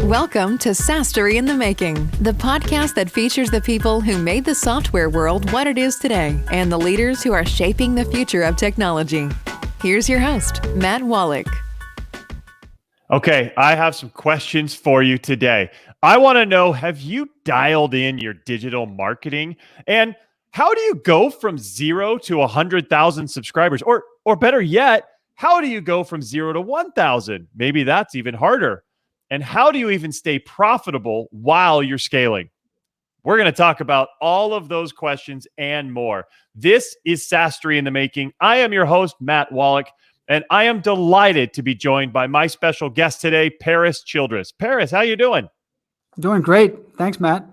Welcome to SaaS-Story in the Making, the podcast that features the people who made the software world what it is today and the leaders who are shaping the future of technology. Here's your host, Matt Wallach. Okay, I have some questions for you today. I want to know, have you dialed in your digital marketing? And how do you go from 0 to 100,000 subscribers? Or better yet, how do you go from 0 to 1,000? Maybe that's even harder. And how do you even stay profitable while you're scaling? We're going to talk about all of those questions and more. This is SaaS-Story in the Making. I am your host, Matt Wallach, and I am delighted to be joined by my special guest today, Paris Childress. Paris, how you doing? Doing great. Thanks, Matt.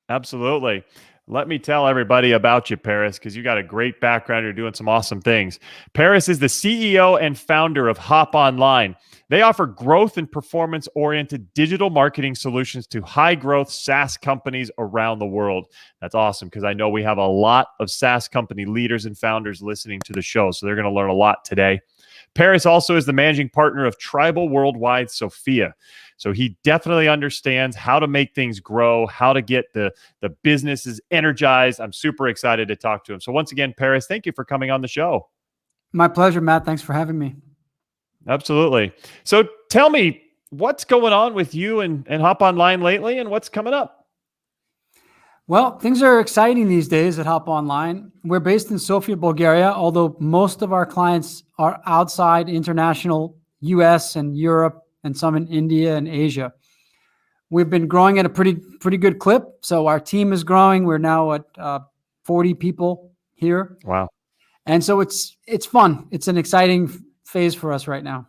Absolutely. Let me tell everybody about you, Paris, because you got a great background. You're doing some awesome things. Paris is the CEO and founder of Hop Online. They offer growth and performance-oriented digital marketing solutions to high-growth SaaS companies around the world. That's awesome because I know we have a lot of SaaS company leaders and founders listening to the show, so they're going to learn a lot today. Paris also is the managing partner of Tribal Worldwide Sophia. So he definitely understands how to make things grow, how to get the businesses energized. I'm super excited to talk to him. So once again, Paris, thank you for coming on the show. My pleasure, Matt. Thanks for having me. Absolutely. So tell me, what's going on with you and Hop Online lately, and what's coming up? Well, things are exciting these days at Hop Online. We're based in Sofia, Bulgaria, although most of our clients are outside international US and Europe and some in India and Asia. We've been growing at a pretty good clip. So our team is growing. We're now at 40 people here. Wow. And so it's fun. It's an exciting phase for us right now.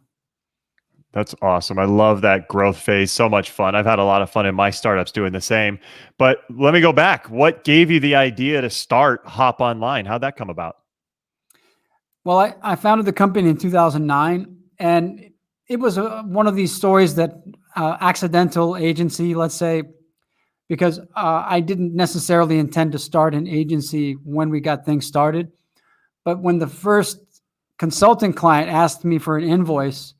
That's awesome. I love that growth phase. So much fun. I've had a lot of fun in my startups doing the same. But let me go back. What gave you the idea to start Hop Online? How'd that come about? Well, I founded the company in 2009, and it was one of these stories that accidental agency, let's say, because I didn't necessarily intend to start an agency when we got things started. But when the first consulting client asked me for an invoice,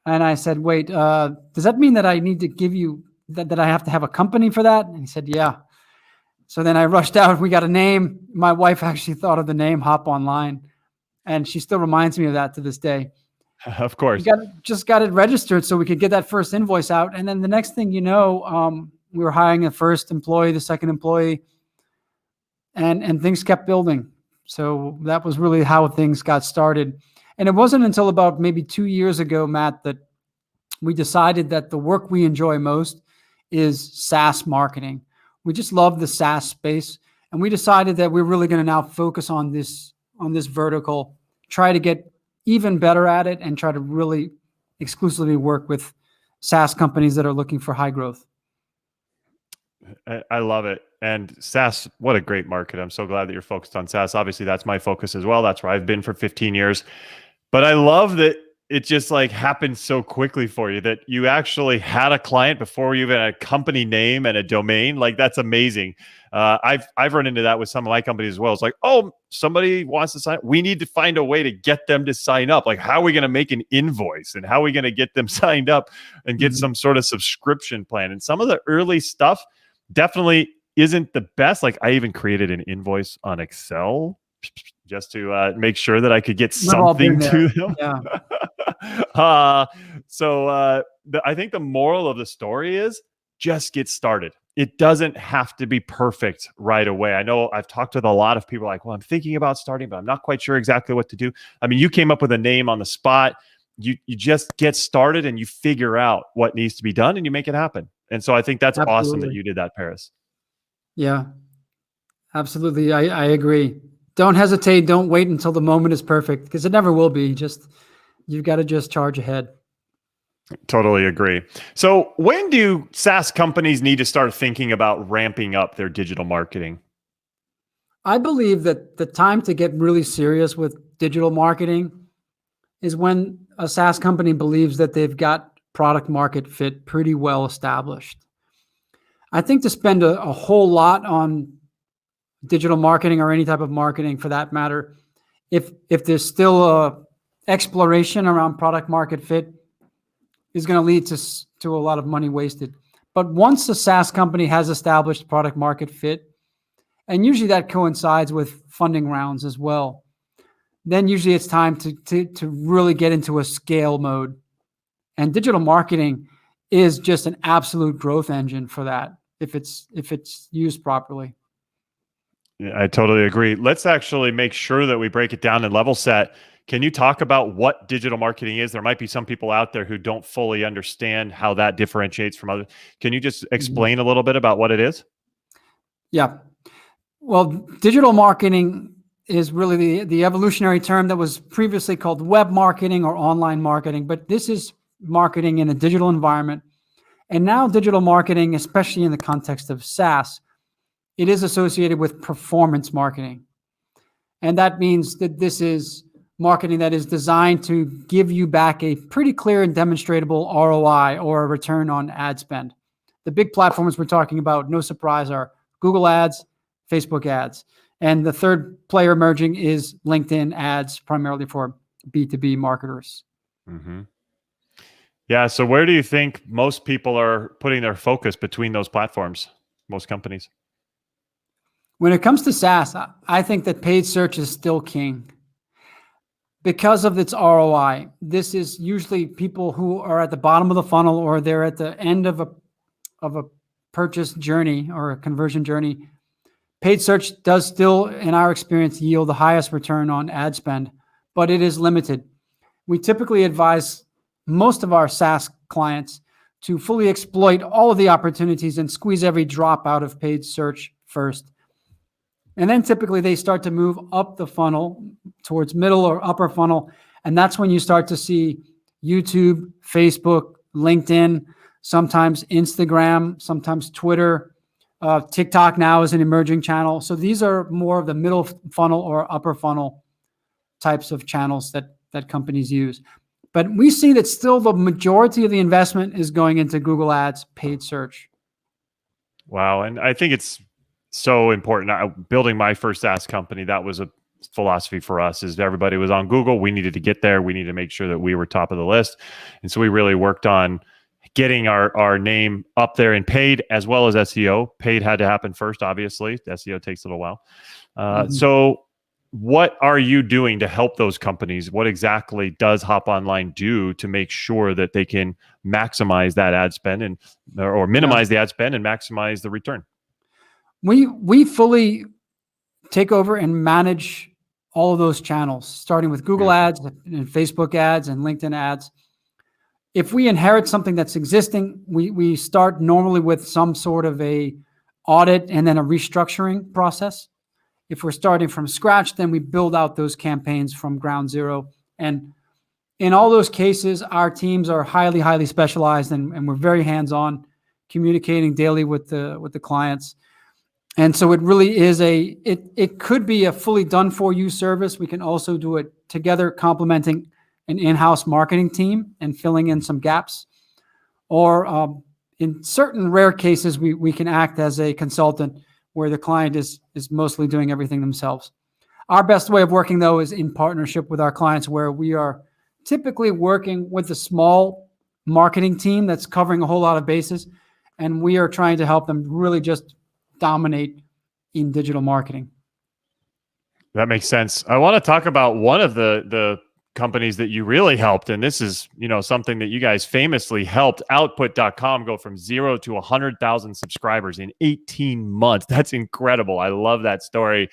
and I said, wait, does that mean that I need to give you, that I have to have a company for that? And he said, yeah. So then I rushed out. We got a name. My wife actually thought of the name Hop Online, and she still reminds me of that to this day. Of course. We just got it registered so we could get that first invoice out. And then the next thing you know, we were hiring the first employee, the second employee, and things kept building. So that was really how things got started. And it wasn't until about maybe 2 years ago, Matt, that we decided that the work we enjoy most is SaaS marketing. We just love the SaaS space. And we decided that we're really going to now focus on this vertical, try to get even better at it, and try to really exclusively work with SaaS companies that are looking for high growth. I love it. And SaaS, what a great market. I'm so glad that you're focused on SaaS. Obviously, that's my focus as well. That's where I've been for 15 years. But I love that it just like happened so quickly for you, that you actually had a client before you even had a company name and a domain. Like, that's amazing. I've run into that with some of my companies as well. It's like, oh, somebody wants to sign up. We need to find a way to get them to sign up. Like, how are we going to make an invoice, and how are we going to get them signed up and get some sort of subscription plan? And some of the early stuff definitely isn't the best. Like, I even created an invoice on Excel just to make sure that I could get something to them. Yeah. I think the moral of the story is just get started. It doesn't have to be perfect right away. I know I've talked with a lot of people like, well, I'm thinking about starting, but I'm not quite sure exactly what to do. I mean, you came up with a name on the spot. You just get started and you figure out what needs to be done and you make it happen. And so I think that's awesome that you did that, Paris. Yeah, absolutely. I agree. Don't hesitate. Don't wait until the moment is perfect, because it never will be. You've got to just charge ahead. Totally agree. So when do SaaS companies need to start thinking about ramping up their digital marketing? I believe that the time to get really serious with digital marketing is when a SaaS company believes that they've got product market fit pretty well established. I think to spend a whole lot on digital marketing, or any type of marketing for that matter, if there's still a exploration around product market fit, is going to lead to a lot of money wasted. But once a SaaS company has established product market fit, and usually that coincides with funding rounds as well, then usually it's time to really get into a scale mode. And digital marketing is just an absolute growth engine for that if it's used properly. Yeah, I totally agree. Let's actually make sure that we break it down and level set. Can you talk about what digital marketing is? There might be some people out there who don't fully understand how that differentiates from others. Can you just explain a little bit about what it is? Yeah. Well, digital marketing is really the evolutionary term that was previously called web marketing or online marketing, but this is marketing in a digital environment. And now digital marketing, especially in the context of SaaS, it is associated with performance marketing. And that means that this is marketing that is designed to give you back a pretty clear and demonstrable ROI or a return on ad spend. The big platforms we're talking about, no surprise, are Google Ads, Facebook ads. And the third player emerging is LinkedIn ads, primarily for B2B marketers. Mm-hmm. Yeah. So where do you think most people are putting their focus between those platforms, most companies? When it comes to SaaS, I think that paid search is still king because of its ROI. This is usually people who are at the bottom of the funnel or they're at the end of a purchase journey or a conversion journey. Paid search does still, in our experience, yield the highest return on ad spend, but it is limited. We typically advise most of our SaaS clients to fully exploit all of the opportunities and squeeze every drop out of paid search first. And then typically they start to move up the funnel towards middle or upper funnel. And that's when you start to see YouTube, Facebook, LinkedIn, sometimes Instagram, sometimes Twitter. TikTok now is an emerging channel. So these are more of the middle funnel or upper funnel types of channels that companies use. But we see that still the majority of the investment is going into Google Ads, paid search. Wow. And I think it's so important. Building my first SaaS company, that was a philosophy for us, is everybody was on Google. We needed to get there. We needed to make sure that we were top of the list. And so we really worked on getting our name up there in paid as well as SEO. Paid had to happen first, obviously. SEO takes a little while. So what are you doing to help those companies? What exactly does Hop Online do to make sure that they can maximize that ad spend or minimize the ad spend and maximize the return? We fully take over and manage all of those channels, starting with Google Ads and Facebook ads and LinkedIn ads. If we inherit something that's existing, we start normally with some sort of a audit and then a restructuring process. If we're starting from scratch, then we build out those campaigns from ground zero. And in all those cases, our teams are highly, highly specialized and we're very hands-on, communicating daily with the clients. And so it really is it could be a fully done for you service. We can also do it together, complementing an in-house marketing team and filling in some gaps. Or in certain rare cases, we can act as a consultant where the client is mostly doing everything themselves. Our best way of working, though, is in partnership with our clients, where we are typically working with a small marketing team that's covering a whole lot of bases, and we are trying to help them really just dominate in digital marketing. That makes sense. I want to talk about one of the companies that you really helped, and this is something that you guys famously helped Output.com go from 0 to 100,000 subscribers in 18 months. That's incredible. I love that story.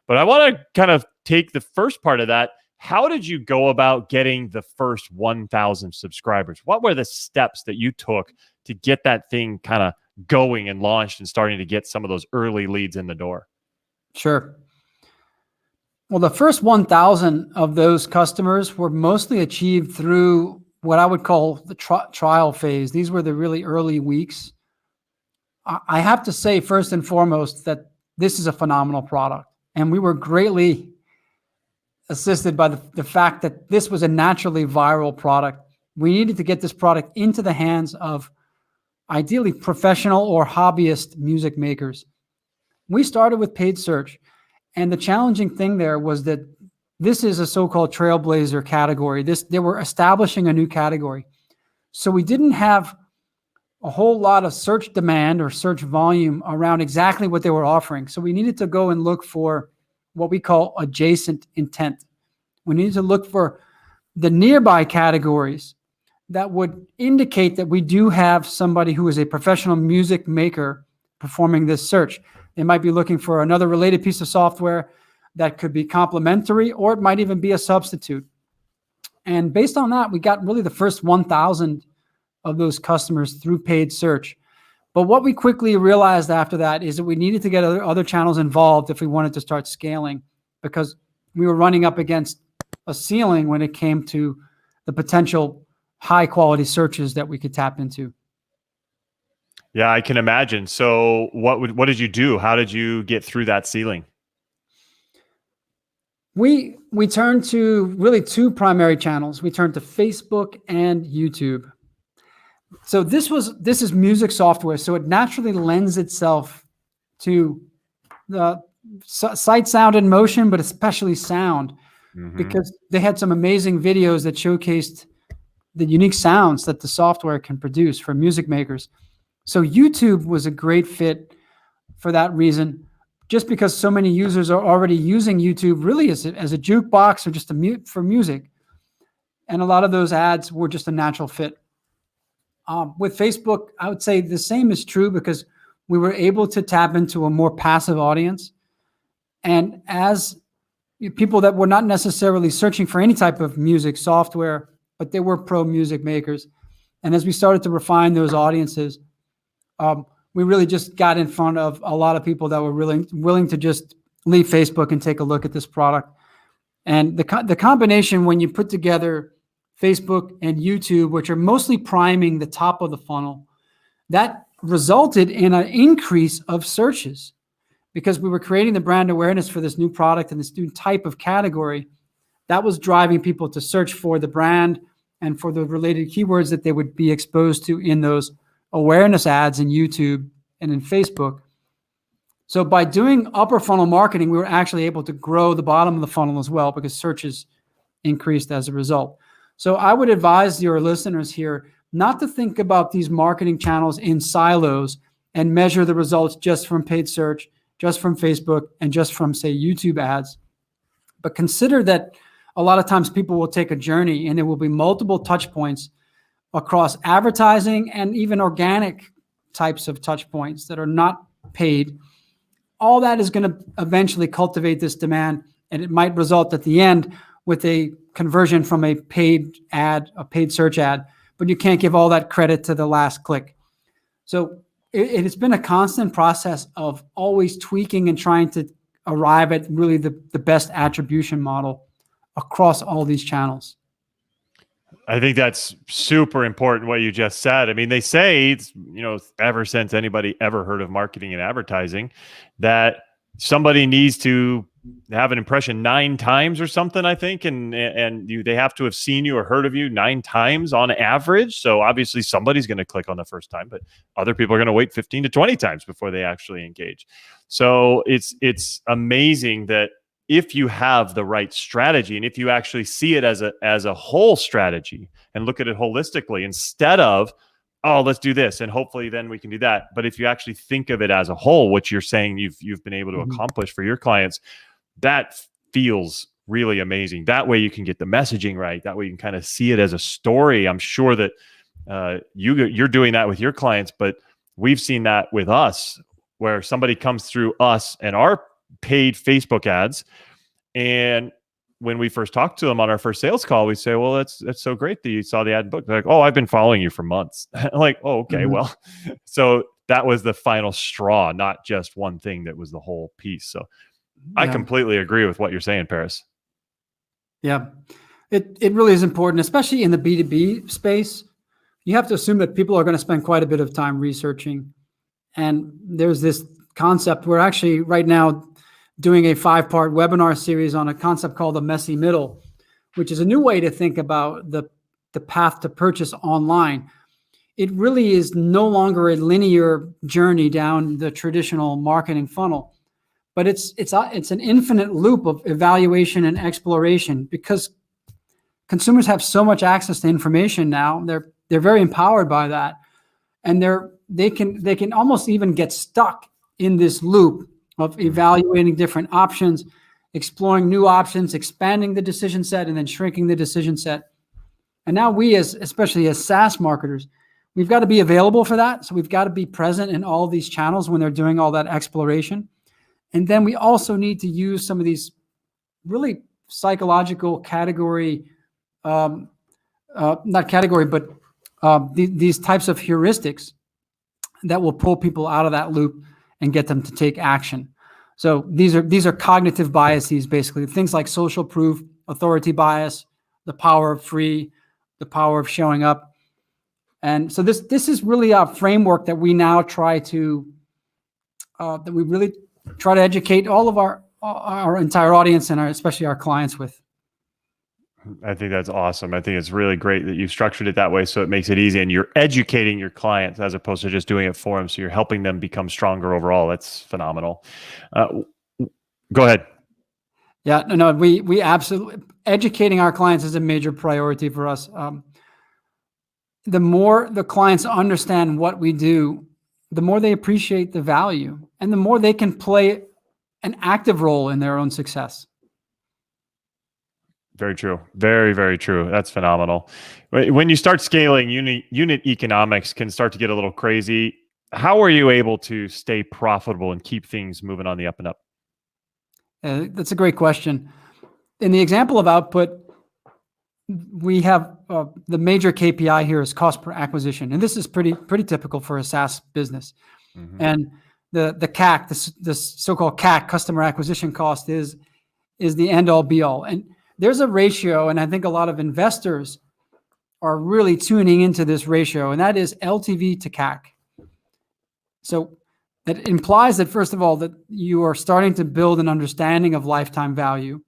But I want to kind of take the first part of that. How did you go about getting the first 1,000 subscribers? What were the steps that you took to get that thing kind of going and launched and starting to get some of those early leads in the door? Sure. Well, the first 1,000 of those customers were mostly achieved through what I would call the trial phase. These were the really early weeks. I have to say, first and foremost, that this is a phenomenal product. And we were greatly assisted by the fact that this was a naturally viral product. We needed to get this product into the hands of ideally professional or hobbyist music makers. We started with paid search. And the challenging thing there was that this is a so-called trailblazer category. They were establishing a new category. So we didn't have a whole lot of search demand or search volume around exactly what they were offering. So we needed to go and look for what we call adjacent intent. We needed to look for the nearby categories that would indicate that we do have somebody who is a professional music maker performing this search. They might be looking for another related piece of software that could be complementary, or it might even be a substitute. And based on that, we got really the first 1,000 of those customers through paid search. But what we quickly realized after that is that we needed to get other channels involved if we wanted to start scaling, because we were running up against a ceiling when it came to the potential high quality searches that we could tap into. Yeah, I can imagine. So what did you do? How did you get through that ceiling? We turned to really two primary channels. We turned to Facebook and YouTube. So this is music software, so it naturally lends itself to the sight, sound, and motion, but especially sound, because they had some amazing videos that showcased the unique sounds that the software can produce for music makers. So YouTube was a great fit for that reason, just because so many users are already using YouTube really as a jukebox or just a mute for music. And a lot of those ads were just a natural fit. With Facebook, I would say the same is true, because we were able to tap into a more passive audience. And as people that were not necessarily searching for any type of music software, but they were pro music makers. And as we started to refine those audiences, we really just got in front of a lot of people that were willing to just leave Facebook and take a look at this product. And the combination, when you put together Facebook and YouTube, which are mostly priming the top of the funnel, that resulted in an increase of searches, because we were creating the brand awareness for this new product and this new type of category that was driving people to search for the brand and for the related keywords that they would be exposed to in those awareness ads in YouTube and in Facebook. So by doing upper funnel marketing, we were actually able to grow the bottom of the funnel as well, because searches increased as a result. So I would advise your listeners here not to think about these marketing channels in silos and measure the results just from paid search, just from Facebook, and just from, say, YouTube ads. But consider that a lot of times people will take a journey, and there will be multiple touch points across advertising and even organic types of touch points that are not paid. All that is going to eventually cultivate this demand, and it might result at the end with a conversion from a paid ad, a paid search ad, but you can't give all that credit to the last click. So it has been a constant process of always tweaking and trying to arrive at really the best attribution model across all these channels. I think that's super important what you just said. I mean, they say, it's, ever since anybody ever heard of marketing and advertising, that somebody needs to have an impression 9 times or something, I think, and they have to have seen you or heard of you 9 times on average. So obviously somebody's going to click on the first time, but other people are going to wait 15 to 20 times before they actually engage. So it's amazing that if you have the right strategy, and if you actually see it as a whole strategy and look at it holistically, instead of, oh, let's do this and hopefully then we can do that. But if you actually think of it as a whole, what you're saying you've been able to accomplish for your clients, that feels really amazing. That way you can get the messaging right. That way you can kind of see it as a story. I'm sure that you're doing that with your clients, but we've seen that with us, where somebody comes through us and our paid Facebook ads, and when we first talked to them on our first sales call, we say, well, that's so great that you saw the ad book. They're like, oh, I've been following you for months. I'm like, oh, okay, well, so that was the final straw, not just one thing that was the whole piece. So I completely agree with what you're saying, Paris. Yeah, it really is important, especially in the B2B space. You have to assume that people are going to spend quite a bit of time researching. And there's this concept. We're actually right now doing a 5-part webinar series on a concept called the messy middle, which is a new way to think about the path to purchase online. It really is no longer a linear journey down the traditional marketing funnel, but it's an infinite loop of evaluation and exploration, because consumers have so much access to information now. They're very empowered by that. and they can almost even get stuck in this loop of evaluating different options, exploring new options, expanding the decision set, and then shrinking the decision set. And now we, especially as SaaS marketers, we've got to be available for that. So we've got to be present in all these channels when they're doing all that exploration. And then we also need to use some of these really psychological category, not category, but these types of heuristics that will pull people out of that loop and get them to take action. So these are cognitive biases, basically things like social proof, authority bias, the power of free, the power of showing up. And so this is really a framework that we now try to educate all of our entire audience and especially our clients with. I think that's awesome. I think it's really great that you've structured it that way so it makes it easy and you're educating your clients as opposed to just doing it for them. So you're helping them become stronger overall. That's phenomenal. Go ahead. Yeah, no, we absolutely, educating our clients is a major priority for us. The more the clients understand what we do, the more they appreciate the value and the more they can play an active role in their own success. Very true. Very, very true. That's phenomenal. When you start scaling, unit economics can start to get a little crazy. How are you able to stay profitable and keep things moving on the up and up? That's a great question. In the example of output, we have the major KPI here is cost per acquisition, and this is pretty typical for a SaaS business. Mm-hmm. And the CAC, the so-called CAC, customer acquisition cost, is the end all be all. And there's a ratio, and I think a lot of investors are really tuning into this ratio, and that is LTV to CAC. So that implies that, first of all, that you are starting to build an understanding of lifetime value.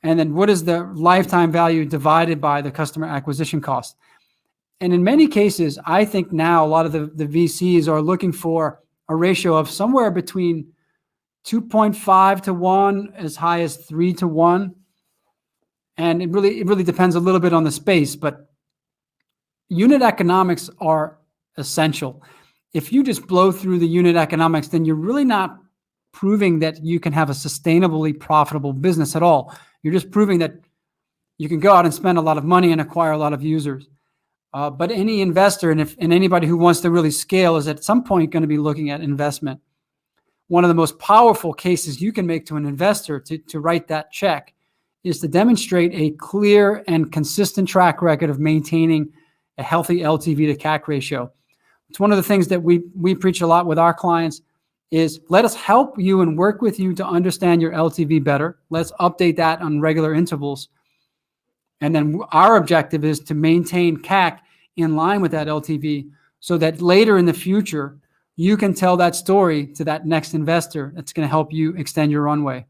And then what is the lifetime value divided by the customer acquisition cost? And in many cases, I think now a lot of the VCs are looking for a ratio of somewhere between 2.5 to 1, as high as 3 to 1. And it really depends a little bit on the space, but unit economics are essential. If you just blow through the unit economics, then you're really not proving that you can have a sustainably profitable business at all. You're just proving that you can go out and spend a lot of money and acquire a lot of users. But any investor and anybody who wants to really scale is at some point going to be looking at investment. One of the most powerful cases you can make to an investor to write that check is to demonstrate a clear and consistent track record of maintaining a healthy LTV to CAC ratio. It's one of the things that we preach a lot with our clients is let us help you and work with you to understand your LTV better. Let's update that on regular intervals. And then our objective is to maintain CAC in line with that LTV so that later in the future, you can tell that story to that next investor that's going to help you extend your runway.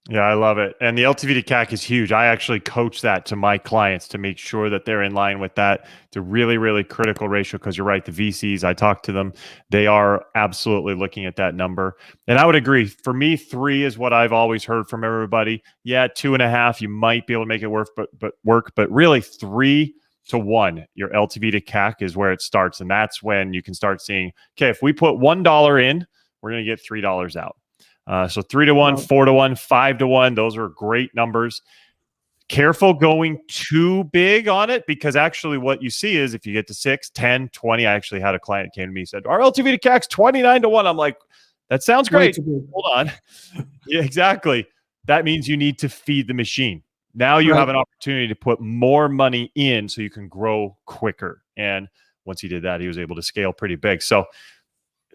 Yeah, I love it. And the LTV to CAC is huge. I actually coach that to my clients to make sure that they're in line with that. It's a really, really critical ratio because you're right. The VCs, I talk to them, they are absolutely looking at that number. And I would agree. For me, 3 is what I've always heard from everybody. Yeah, 2.5, you might be able to make it work, but really 3 to 1, your LTV to CAC is where it starts. And that's when you can start seeing, okay, if we put $1 in, we're going to get $3 out. So 3 to 1, 4 to 1, 5 to 1. Those are great numbers. Careful going too big on it because actually what you see is if you get to 6, 10, 20, I actually had a client came to me and said, our LTV to CAC's 29 to 1. I'm like, that sounds great. Hold on. Yeah, exactly. That means you need to feed the machine. Now you have an opportunity to put more money in so you can grow quicker. And once he did that, he was able to scale pretty big. So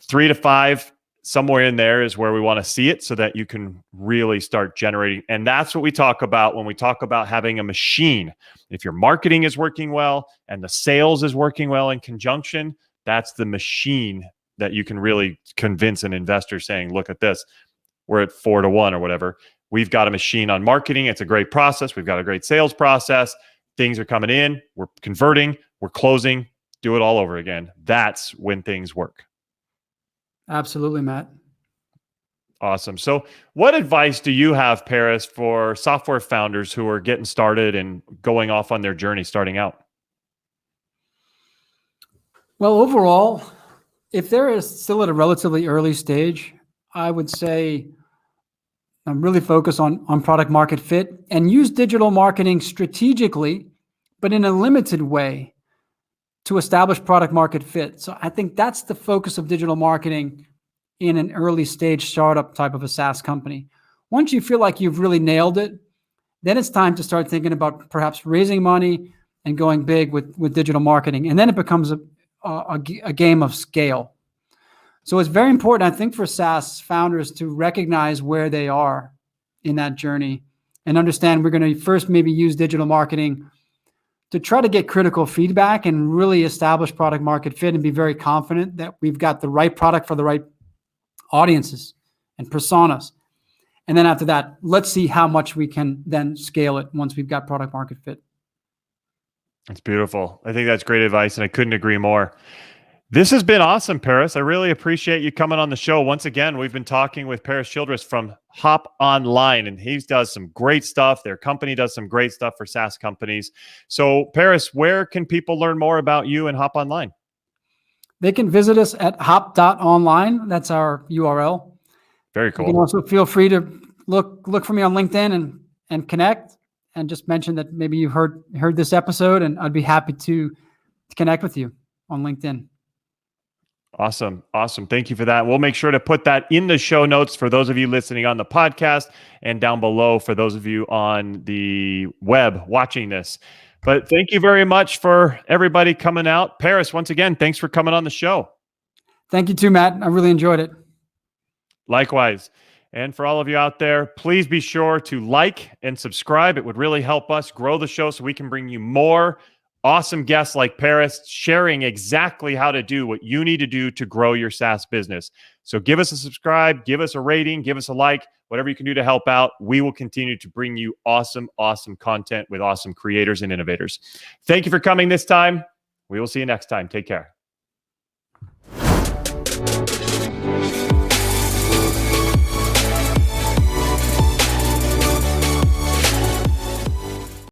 3 to 5, somewhere in there is where we want to see it so that you can really start generating. And that's what we talk about when we talk about having a machine. If your marketing is working well and the sales is working well in conjunction, that's the machine that you can really convince an investor saying, look at this, we're at 4 to 1 or whatever. We've got a machine on marketing. It's a great process. We've got a great sales process. Things are coming in. We're converting. We're closing. Do it all over again. That's when things work. Absolutely, Matt. Awesome. So what advice do you have, Paris, for software founders who are getting started and going off on their journey starting out? Well, overall, if there is still at a relatively early stage, I would say I'm really focused on product market fit and use digital marketing strategically, but in a limited way to establish product market fit. So I think that's the focus of digital marketing in an early stage startup type of a SaaS company. Once you feel like you've really nailed it, then it's time to start thinking about perhaps raising money and going big with digital marketing. And then it becomes a game of scale. So it's very important, I think, for SaaS founders to recognize where they are in that journey and understand we're going to first maybe use digital marketing to try to get critical feedback and really establish product market fit and be very confident that we've got the right product for the right audiences and personas. And then after that, let's see how much we can then scale it once we've got product market fit. That's beautiful. I think that's great advice, and I couldn't agree more. This has been awesome, Paris. I really appreciate you coming on the show. Once again, we've been talking with Paris Childress from Hop Online, and he does some great stuff. Their company does some great stuff for SaaS companies. So, Paris, where can people learn more about you and Hop Online? They can visit us at hop.online. That's our URL. Very cool. You can also feel free to look for me on LinkedIn and connect, and just mention that maybe you heard this episode, and I'd be happy to connect with you on LinkedIn. Awesome. Thank you for that. We'll make sure to put that in the show notes for those of you listening on the podcast, and down below for those of you on the web watching this. But thank you very much for everybody coming out. Paris, once again, thanks for coming on the show. Thank you too, Matt. I really enjoyed it. Likewise. And for all of you out there, please be sure to like and subscribe. It would really help us grow the show so we can bring you more awesome guests like Paris, sharing exactly how to do what you need to do to grow your SaaS business. So give us a subscribe, give us a rating, give us a like, whatever you can do to help out. We will continue to bring you awesome content with awesome creators and innovators. Thank you for coming this time. We will see you next time. Take care.